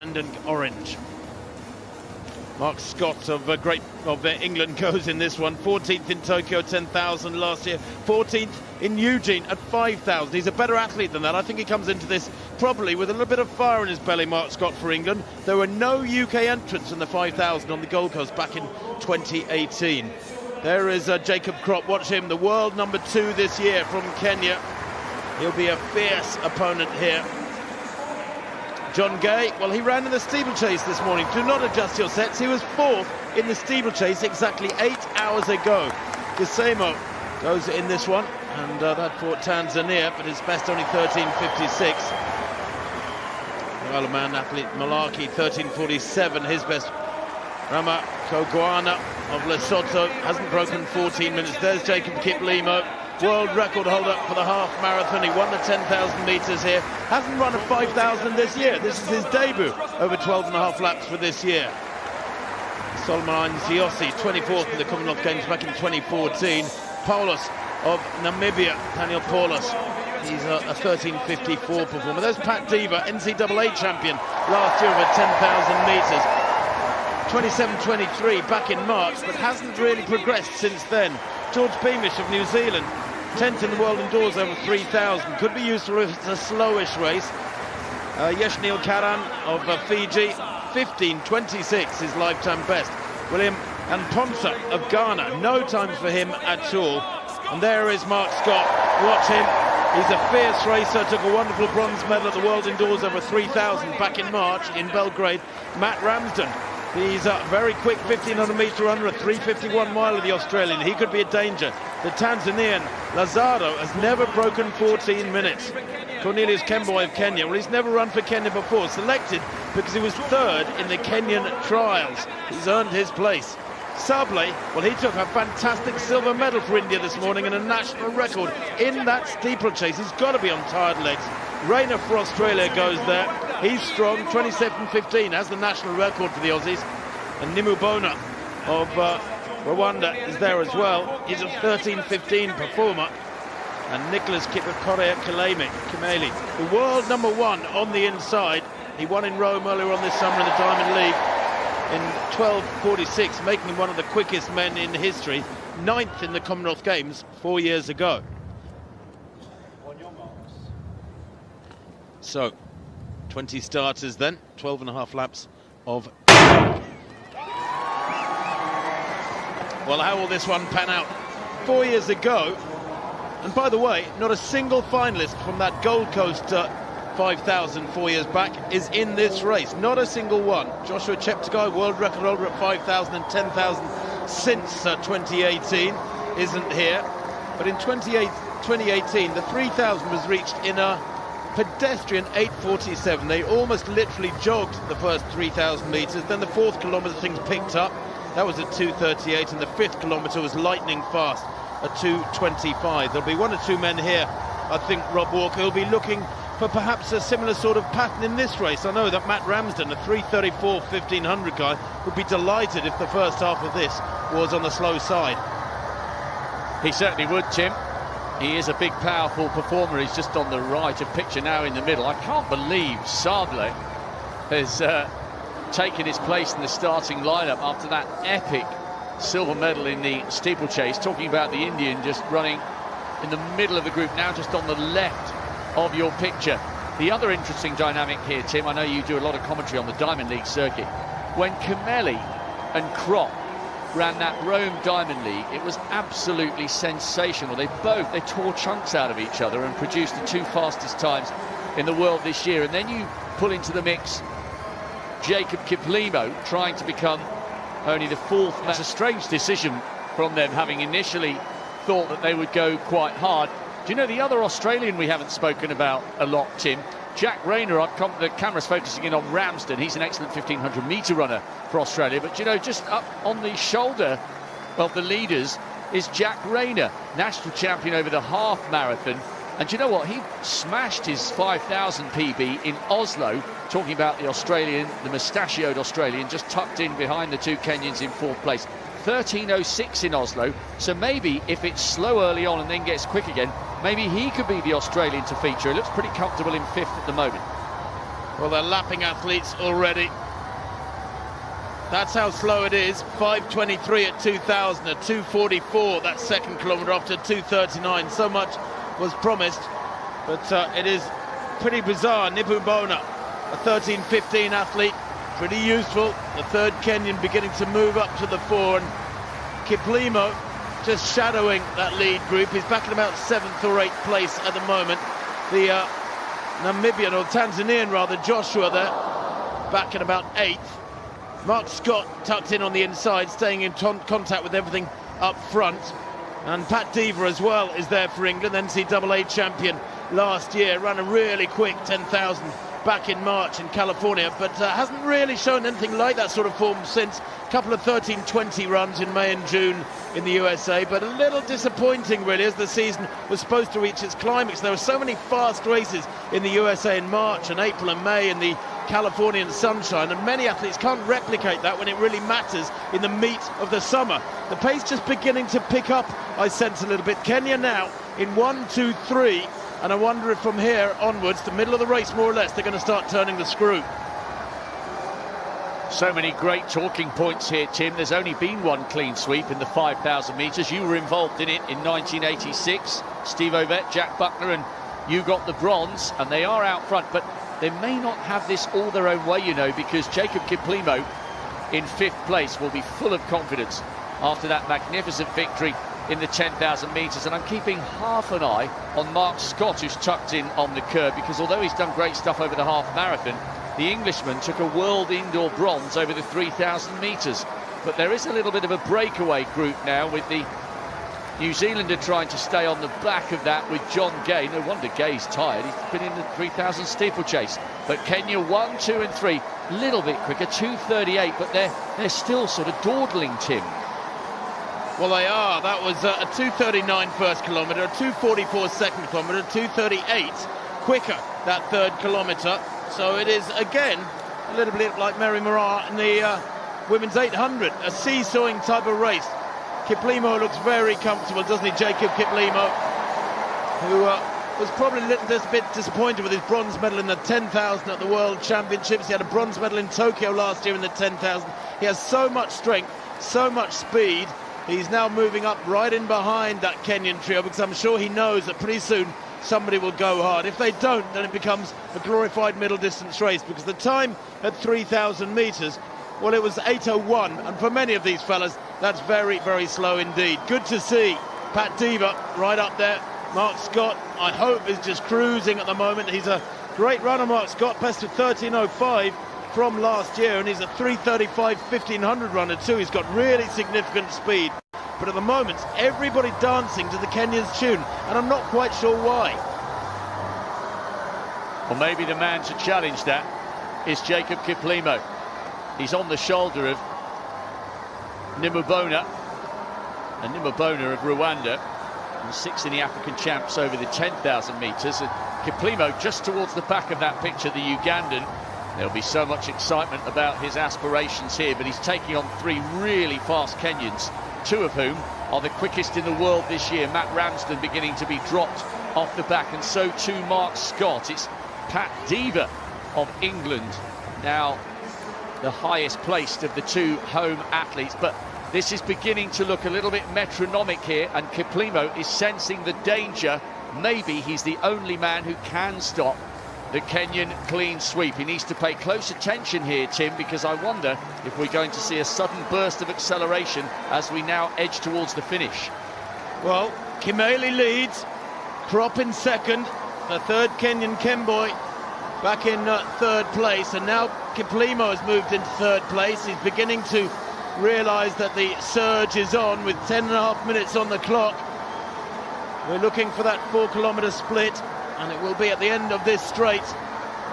and orange. Mark Scott of England goes in this one. 14th in Tokyo 10,000 last year, 14th in Eugene at 5,000. He's a better athlete than that. I think he comes into this probably with a little bit of fire in his belly, Mark Scott, for England. There were no UK entrants in the 5,000 on the Gold Coast back in 2018. There is Jacob Crop. Watch him, the world number 2 this year from Kenya. He'll be a fierce opponent here. John Gay, well, he ran in the steeplechase this morning. Do not adjust your sets. He was 4th in the steeplechase exactly 8 hours ago. Gisemo goes in this one, and that for Tanzania, but his best only 13.56. The Isle of Man athlete Malaki, 13.47, his best. Rama Kogwana of Lesotho hasn't broken 14 minutes. There's Jacob Kiplimo, world record holder for the half marathon. He won the 10,000 metres here. Hasn't run a 5,000 this year. This is his debut over 12.5 laps for this year. Solomon Nziosi, 24th in the Commonwealth Games back in 2014. Paulus of Namibia, Daniel Paulus, he's a 13.54 performer. There's Pat Diva, NCAA champion last year over 10,000 metres. 27.23 back in March, but hasn't really progressed since then. George Beamish of New Zealand, 10th in the world indoors over 3,000. Could be useful if it's a slowish race. Yeshnil Karan of Fiji, 15.26, his lifetime best. William Anponsa of Ghana, no time for him at all. And there is Mark Scott. Watch him. He's a fierce racer, took a wonderful bronze medal at the world indoors over 3,000 back in March in Belgrade. Matt Ramsden. He's a very quick 1,500 metre runner, a 3:51 miler, the Australian. He could be a danger. The Tanzanian Lazaro has never broken 14 minutes. Cornelius Kemboi of Kenya, well, he's never run for Kenya before, selected because he was 3rd in the Kenyan trials. He's earned his place. Sable, well, he took a fantastic silver medal for India this morning and a national record in that steeplechase. He's got to be on tired legs. Rayner for Australia goes there. He's strong, 27.15, has the national record for the Aussies. And Nimubona of Rwanda is there as well. He's a 13.15 performer. And Nicholas Kipkorea Kimeli, the world number 1 on the inside. He won in Rome earlier on this summer in the Diamond League in 12.46, making him one of the quickest men in history. 9th in the Commonwealth Games 4 years ago. So, 20 starters then, 12.5 laps of... Well, how will this one pan out? 4 years ago, and by the way, not a single finalist from that Gold Coast 5,000 4 years back is in this race. Not a single one. Joshua Cheptegei, world record holder at 5,000 and 10,000 since 2018, isn't here. But in 2018, the 3,000 was reached in a pedestrian 8:47. They almost literally jogged the first 3,000 metres. Then the 4th kilometre things picked up. That was at 2:38, and the 5th kilometre was lightning fast at 2:25. There'll be 1 or 2 men here, I think, Rob Walker, who'll be looking for perhaps a similar sort of pattern in this race. I know that Matt Ramsden, a 3:34 1,500 guy, would be delighted if the first half of this was on the slow side. He certainly would, Tim. He is a big, powerful performer. He's just on the right of picture now in the middle. I can't believe Sable has taken his place in the starting lineup after that epic silver medal in the steeplechase. Talking about the Indian just running in the middle of the group now, just on the left of your picture. The other interesting dynamic here, Tim, I know you do a lot of commentary on the Diamond League circuit. When Kimeli and Crop ran that Rome Diamond League, it was absolutely sensational. They tore chunks out of each other and produced the 2 fastest times in the world this year. And then you pull into the mix Jacob Kiplimo trying to become only the 4th man. It's a strange decision from them, having initially thought that they would go quite hard. Do you know the other Australian we haven't spoken about a lot, Tim? Jack Rayner. The camera's focusing in on Ramsden. He's an excellent 1,500 metre runner for Australia. But, you know, just up on the shoulder of the leaders is Jack Rayner, national champion over the half marathon. And do you know what? He smashed his 5,000 PB in Oslo, talking about the Australian, the mustachioed Australian, just tucked in behind the 2 Kenyans in 4th place. 13.06 in Oslo, so maybe if it's slow early on and then gets quick again, maybe he could be the Australian to feature. He looks pretty comfortable in 5th at the moment. Well, they're lapping athletes already. That's how slow it is. 5:23 at 2000, at 2:44 that second kilometre after 2:39. So much was promised, but it is pretty bizarre. Nibubona, a 13:15 athlete, pretty useful. The third Kenyan beginning to move up to the fore, and KIPLIMO just shadowing that lead group. He's back in about 7th or 8th place at the moment. The Namibian, or Tanzanian rather, Joshua there, back in about 8th. Mark Scott tucked in on the inside, staying in contact with everything up front. And Pat Diva as well is there for England, NCAA champion last year. Ran a really quick 10,000 back in March in California, but hasn't really shown anything like that sort of form since. A couple of 13:20 runs in May and June in the USA, but a little disappointing really, as the season was supposed to reach its climax. There were so many fast races in the USA in March and April and May in the Californian sunshine, and many athletes can't replicate that when it really matters in the meat of the summer. The pace just beginning to pick up, I sense, a little bit. Kenya now in 1, 2, 3, and I wonder if from here onwards, the middle of the race more or less, they're going to start turning the screw. So many great talking points here, Tim. There's only been one clean sweep in the 5,000 metres. You were involved in it in 1986. Steve Ovett, Jack Buckner, and you got the bronze, and they are out front, but they may not have this all their own way, you know, because Jacob KIPLIMO in 5th place will be full of confidence after that magnificent victory in the 10,000 metres. And I'm keeping half an eye on Mark Scott, who's tucked in on the curve, because although he's done great stuff over the half marathon, the Englishman took a world indoor bronze over the 3,000 metres. But there is a little bit of a breakaway group now, with the New Zealander trying to stay on the back of that with John Gay. No wonder Gay's tired. He's been in the 3,000 steeplechase. But Kenya 1, 2 and 3, a little bit quicker, 2:38, but they're still sort of dawdling, Tim. Well, they are. That was a 2:39 first kilometre, a 2:44 second kilometre, 2:38 quicker that third kilometre. So it is, again, a little bit like Mary Moraa in the women's 800, a seesawing type of race. KIPLIMO looks very comfortable, doesn't he, Jacob KIPLIMO, who was probably a little bit disappointed with his bronze medal in the 10,000 at the World Championships. He had a bronze medal in Tokyo last year in the 10,000. He has so much strength, so much speed. He's now moving up right in behind that Kenyan trio, because I'm sure he knows that pretty soon somebody will go hard. If they don't, then it becomes a glorified middle distance race, because the time at 3,000 metres, well, it was 8:01, and for many of these fellas, that's very, very slow indeed. Good to see Pat Diva right up there. Mark Scott, I hope, is just cruising at the moment. He's a great runner, Mark Scott, best of 13:05 from last year, and he's a 3:35 1500 runner too. He's got really significant speed. But at the moment, everybody dancing to the Kenyans' tune, and I'm not quite sure why. Well, maybe the man to challenge that is Jacob KIPLIMO. He's on the shoulder of Nibubona, and Nibubona of Rwanda, and 6th in the African champs over the 10,000 metres. And KIPLIMO just towards the back of that picture, the Ugandan. There'll be so much excitement about his aspirations here, but he's taking on 3 really fast Kenyans, 2 of whom are the quickest in the world this year. Matt Ramsden beginning to be dropped off the back, and so too Mark Scott. It's Pat Diva of England now the highest placed of the 2 home athletes, but this is beginning to look a little bit metronomic here, and KIPLIMO is sensing the danger. Maybe he's the only man who can stop the Kenyan clean sweep. He needs to pay close attention here, Tim, because I wonder if we're going to see a sudden burst of acceleration as we now edge towards the finish. Well, Kimeli leads, Krop in second, the third Kenyan Kemboi back in 3rd place, and now KIPLIMO has moved into 3rd place. He's beginning to realise that the surge is on with 10.5 minutes on the clock. We're looking for that 4-kilometre split, and it will be at the end of this straight.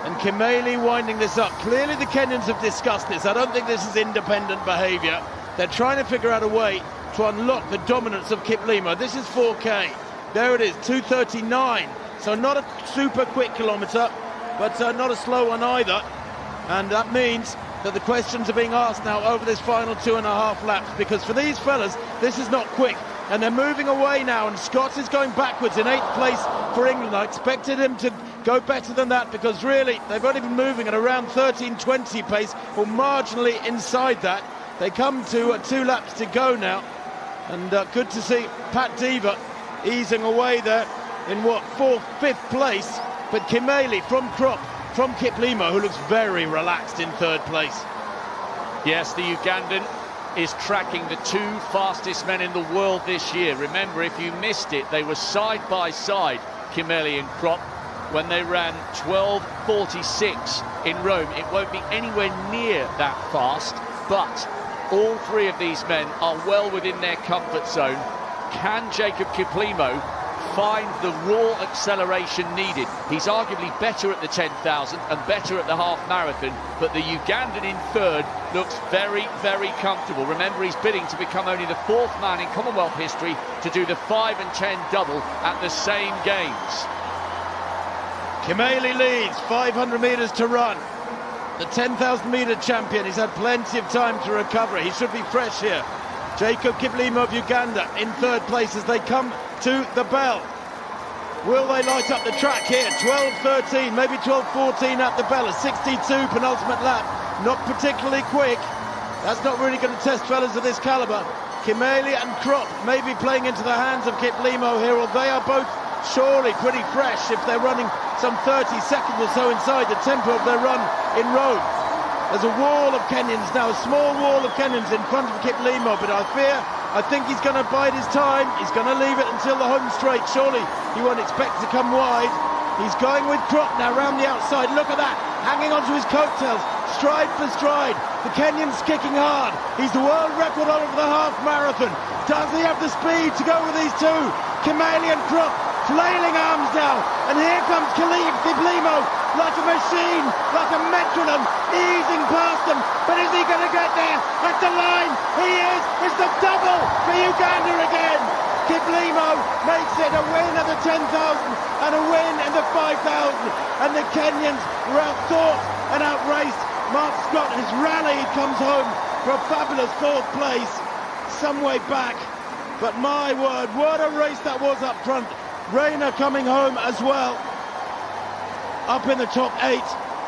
And Kimeli winding this up. Clearly the Kenyans have discussed this. I don't think this is independent behaviour. They're trying to figure out a way to unlock the dominance of KIPLIMO. This is 4K. There it is, 2:39. So not a super quick kilometre, but not a slow one either. And that means that the questions are being asked now over this final 2.5 laps, because for these fellas, this is not quick. And they're moving away now, and Scott is going backwards in 8th place for England. I expected him to go better than that, because really they've only been moving at around 13:20 pace, or marginally inside that. They come to 2 laps to go now, and good to see Pat Diva easing away there in what, 4th, 5th place. But Kimeli from KIPLIMO, who looks very relaxed in 3rd place. Yes, the Ugandan is tracking the 2 fastest men in the world this year. Remember, if you missed it, they were side by side, Kimeli and Krop, when they ran 12:46 in Rome. It won't be anywhere near that fast, but all 3 of these men are well within their comfort zone. Can Jacob KIPLIMO find the raw acceleration needed? He's arguably better at the 10,000 and better at the half marathon, but the Ugandan in 3rd looks very, very comfortable. Remember, he's bidding to become only the 4th man in Commonwealth history to do the 5 and 10 double at the same games. Kimeli leads, 500 metres to run. The 10,000 metre champion, he's had plenty of time to recover. He should be fresh here. Jacob KIPLIMO of Uganda in 3rd place as they come to the bell. Will they light up the track here? 12:13, maybe 12:14 at the bell. A 62 penultimate lap. Not particularly quick. That's not really going to test fellas of this calibre. Kimeli and Krop may be playing into the hands of KIPLIMO here, or they are both surely pretty fresh if they're running some 30 seconds or so inside the tempo of their run in Rome. There's a wall of Kenyans now, a small wall of Kenyans in front of KIPLIMO, but I think he's going to bide his time. He's going to leave it until the home straight. Surely he won't expect to come wide. He's going with Krop now round the outside. Look at that, hanging onto his coattails, stride for stride. The Kenyan's kicking hard. He's the world record holder for the half marathon. Does he have the speed to go with these 2? Kimeli and Krop flailing arms now, and here comes KIPLIMO like a machine, like a metronome, easing past them. But is he going to get there at the line? He is. It's the double for Uganda again. KIPLIMO makes it a win at the 10,000 and a win in the 5,000, and the Kenyans were outthought and outraced. Mark Scott has rallied, comes home for a fabulous 4th place, some way back. But my word, what a race that was up front. Rayner coming home as well, up in the top 8.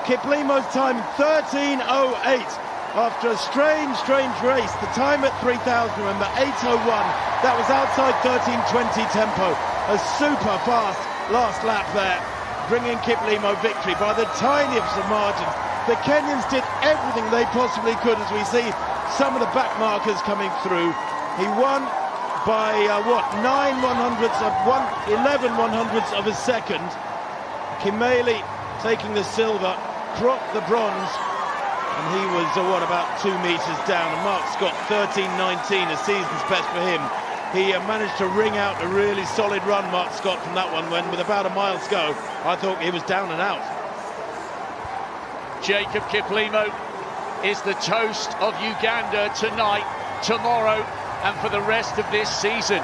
KIPLIMO's time 13:08 after a strange race. The time at 3,000, remember, 8:01. That was outside 13:20 tempo. A super fast last lap there, bringing KIPLIMO victory by the tiniest of margins. The Kenyans did everything they possibly could, as we see some of the back markers coming through. He won by 11 100ths of a second. Kimeli taking the silver, Krop the bronze, and he was about 2 metres down. And Mark Scott 13:19, a season's best for him. He managed to wring out a really solid run, Mark Scott, from that one, when with about a mile to go I thought he was down and out. Jacob KIPLIMO is the toast of Uganda tonight, tomorrow, and for the rest of this season.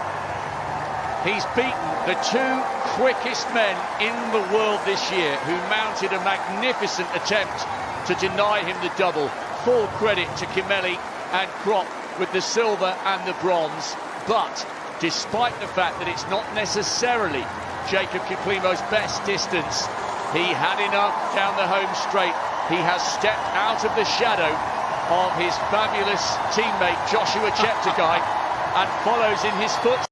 He's beaten the 2 quickest men in the world this year, who mounted a magnificent attempt to deny him the double. Full credit to Kimeli and Krop with the silver and the bronze. But despite the fact that it's not necessarily Jacob KIPLIMO's best distance, he had enough down the home straight. He has stepped out of the shadow of his fabulous teammate Joshua Cheptegei and follows in his footsteps.